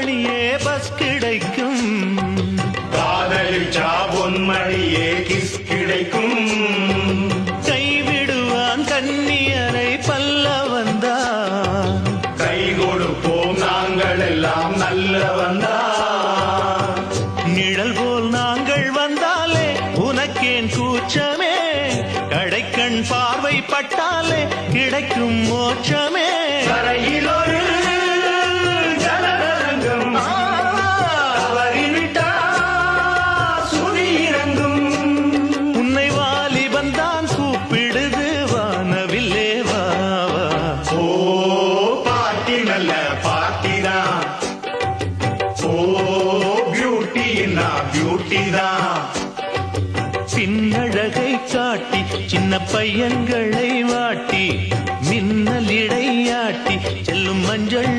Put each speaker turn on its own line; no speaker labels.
பொன்மணியே bus கிடைக்கும்,
காதலிச்சா பொன்மணியே kiss கிடைக்கும்.
கைவிடுவான் கன்னியரை பல்லவந்தான்,
கை கொடுப்போம் நாங்கள் எல்லாம் நல்லவந்தான்.
நிழல் போல் நாங்கள் வந்தாலே உனக்கேன் கூச்சமே, கடைக்கண் பார்வை பட்டாலே கிடைக்கும் மோட்சமே.
கரையில் ஒரு ஜலதரங்கம் தவறிவிட்டா சுழி இறங்கும்.
உன்னை வாலிபந்தான் கூப்பிடுது வானவில்லே வாவா.
ஓ பாட்டி நல்ல பாட்டிதான், ஓ பியூட்டின்னா பியூட்டிதான்.
பின்னழகை காட்டி சின்ன பையன்களை வாட்டி மின்னலிடையாட்டி செல்லும் மஞ்சள்